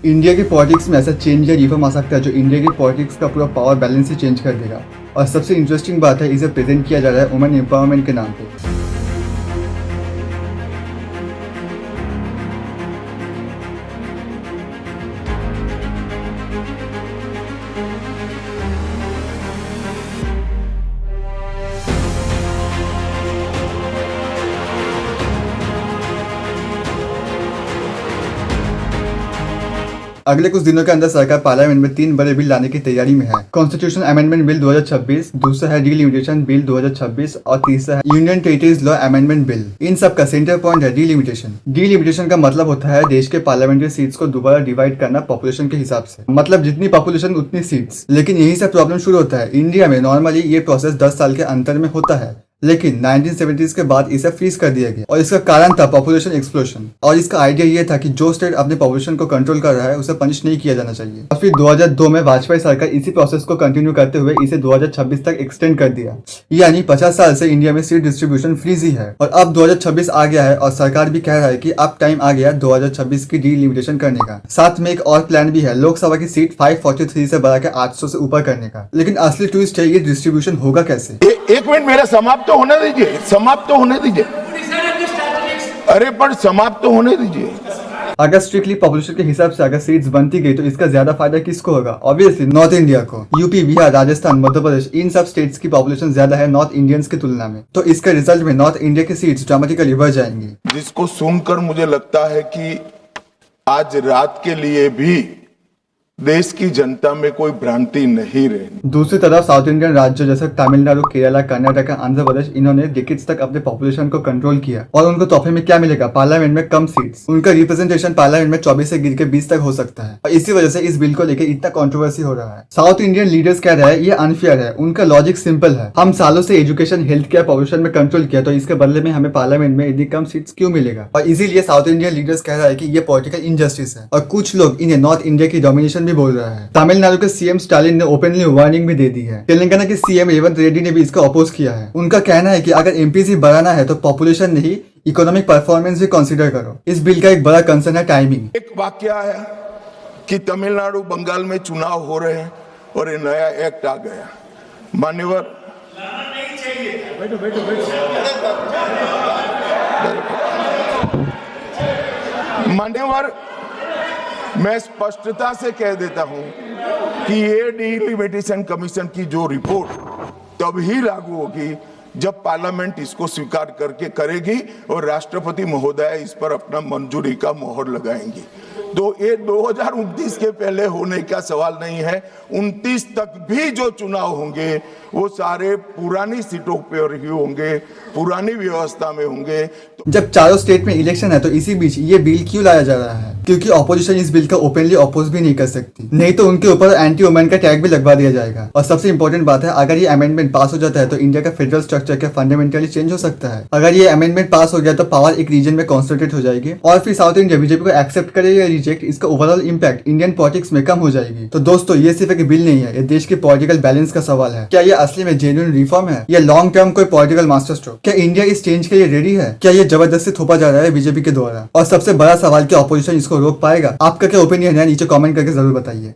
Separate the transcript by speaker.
Speaker 1: India की politics में ऐसा चेंज या रिफॉर्म आ सकता है जो इंडिया की पॉलिटिक्स का पूरा पावर बैलेंस ही चेंज कर देगा। और सबसे इंटरेस्टिंग बात है, इसे प्रेजेंट किया जा रहा है वुमेन एम्पावरमेंट के नाम पे। अगले कुछ दिनों के अंदर सरकार पार्लियामेंट में 3 बड़े बिल लाने की तैयारी में है। कॉन्स्टिट्यूशन अमेंडमेंट बिल 2026, दूसरा है डिलिमिटेशन बिल 2026 और तीसरा है union territories law amendment bill. इन सब का सेंटर पॉइंट है डिलिमिटेशन। डिलिमिटेशन का मतलब होता है देश के पार्लियामेंट्री सीट्स को दोबारा डिवाइड करना पॉपुलेशन के हिसाब से, मतलब जितनी पॉपुलेशन उतनी सीट्स। लेकिन यही से प्रॉब्लम शुरू होता है। इंडिया में नॉर्मली ये प्रोसेस 10 साल के अंतर में होता है, लेकिन 1970s के बाद इसे फ्रीज कर दिया गया और इसका कारण था पॉपुलेशन एक्सप्लोशन। और इसका आइडिया ये था कि जो स्टेट अपने पॉपुलेशन को कंट्रोल कर रहा है उसे पनिश नहीं किया जाना चाहिए। और फिर 2002 में वाजपेयी सरकार इसी प्रोसेस को कंटिन्यू करते हुए इसे 2026 तक एक्सटेंड कर दिया। यानी 50 साल से इंडिया में सीट डिस्ट्रीब्यूशन फ्रीज ही है। और अब 2026 आ गया है और सरकार भी कह रहा है कि अब टाइम आ गया 2026 की डिलिमिटेशन करने का। साथ में एक और प्लान भी है, लोकसभा की सीट 543 से बढ़ा के 800 से ऊपर करने का। लेकिन असली ट्विस्ट है, ये डिस्ट्रीब्यूशन होगा कैसे?
Speaker 2: एक मिनट, मेरा समाप्त तो होने दीजिए, समाप्त तो होने दीजिए। अरे पर समाप्त तो होने दीजिए।
Speaker 1: अगर स्ट्रिक्टली पॉपुलेशन के हिसाब से अगर सीट्स बनती गई तो इसका ज्यादा फायदा किसको होगा? ऑब्वियसली नॉर्थ इंडिया को। यूपी, बिहार, राजस्थान, मध्य प्रदेश, इन सब स्टेट्स की पॉपुलेशन ज्यादा है नॉर्थ इंडियंस की तुलना में। तो इसका रिजल्ट में नॉर्थ इंडिया की सीट्स ड्रामेटिकली बढ़ जाएंगी।
Speaker 2: जिसको सुनकर मुझे लगता है कि आज रात के लिए भी देश की जनता में कोई भ्रांति नहीं रही।
Speaker 1: दूसरी तरफ साउथ इंडियन राज्यों जैसे तमिलनाडु, केरला, कर्नाटक, आंध्र प्रदेश, इन्होंने डिकेड्स तक अपने पॉपुलेशन को कंट्रोल किया। और उनको तोहफे में क्या मिलेगा? पार्लियामेंट में कम सीट्स। उनका रिप्रेजेंटेशन पार्लियामेंट में 24 से गिर के 20 तक हो सकता है। और इसी वजह से इस बिल को लेकर इतना कंट्रोवर्सी हो रहा है। साउथ इंडियन लीडर्स कह रहे हैं ये अनफेयर है। उनका लॉजिक सिंपल है, हम सालों से एजुकेशन, हेल्थ केयर, पॉपुलेशन में कंट्रोल किया, तो इसके बदले में हमें पार्लियामेंट में इतनी कम सीट्स क्यों मिलेगा? और इसीलिए साउथ इंडियन लीडर्स कह रहा है कि ये पॉलिटिकल इनजस्टिस है। और कुछ लोग इन्हें नॉर्थ इंडिया की डोमिनेशन भी बोल रहा है। तमिलनाडु के सीएम स्टालिन ने ओपनली वार्निंग भी दे दी है। तेलंगाना के सीएम रेवंत रेड्डी ने भी इसका अपोज किया है। उनका कहना है कि अगर एमपीसी बढ़ाना है तो पॉपुलेशन नहीं, इकोनॉमिक परफॉर्मेंस भी कंसीडर करो। इस बिल का एक बड़ा कंसर्न है टाइमिंग।
Speaker 2: एक वाक्य है कि तमिलनाडु, बंगाल में चुनाव हो रहे हैं और ये नया एक्ट आ गया। मान्यवर, मान्यवर, मैं स्पष्टता से कह देता हूं कि ये डिलिमिटेशन कमीशन की जो रिपोर्ट तभी लागू होगी जब पार्लियामेंट इसको स्वीकार करके करेगी और राष्ट्रपति महोदय इस पर अपना मंजूरी का मोहर लगाएंगी। तो ये 2029 के पहले होने का सवाल नहीं है। 29 तक भी जो चुनाव होंगे वो सारे पुरानी सीटों पर ही होंगे, पुरानी व्यवस्था में होंगे।
Speaker 1: जब चारों स्टेट में इलेक्शन है तो इसी बीच ये बिल क्यों लाया जा रहा है? क्योंकि ऑपोजिशन इस बिल का ओपनली अपोज भी नहीं कर सकती, नहीं तो उनके ऊपर एंटी वुमेन का टैग भी लगवा दिया जाएगा। और सबसे इंपॉर्टेंट बात है, अगर ये अमेंडमेंट पास हो जाता है तो इंडिया का फेडरल स्ट्रक्चर का फंडामेंटली चेंज हो सकता है। अगर ये अमेंडमेंट पास हो गया तो पावर एक रीजन में कॉन्सेंट्रेट हो जाएगी और फिर साउथ इंडिया बीजेपी को एक्सेप्ट करे या रिजेक्ट, इसका ओवरऑल इंपैक्ट इंडियन पॉलिटिक्स में कम हो जाएगी। तो दोस्तों, ये सिर्फ एक बिल नहीं है, ये देश के पॉलिटिकल बैलेंस का सवाल है। क्या ये असली में जेन्युइन रिफॉर्म है या लॉन्ग टर्म कोई पॉलिटिकल मास्टर स्ट्रोक? क्या इंडिया इस चेंज के लिए रेडी है? क्या ये जबरदस्ती थोपा जा रहा है बीजेपी के द्वारा? और सबसे बड़ा सवाल, क्या ऑपोजिशन इसको रोक पाएगा? आपका क्या ओपिनियन है? नीचे कमेंट करके जरूर बताइए।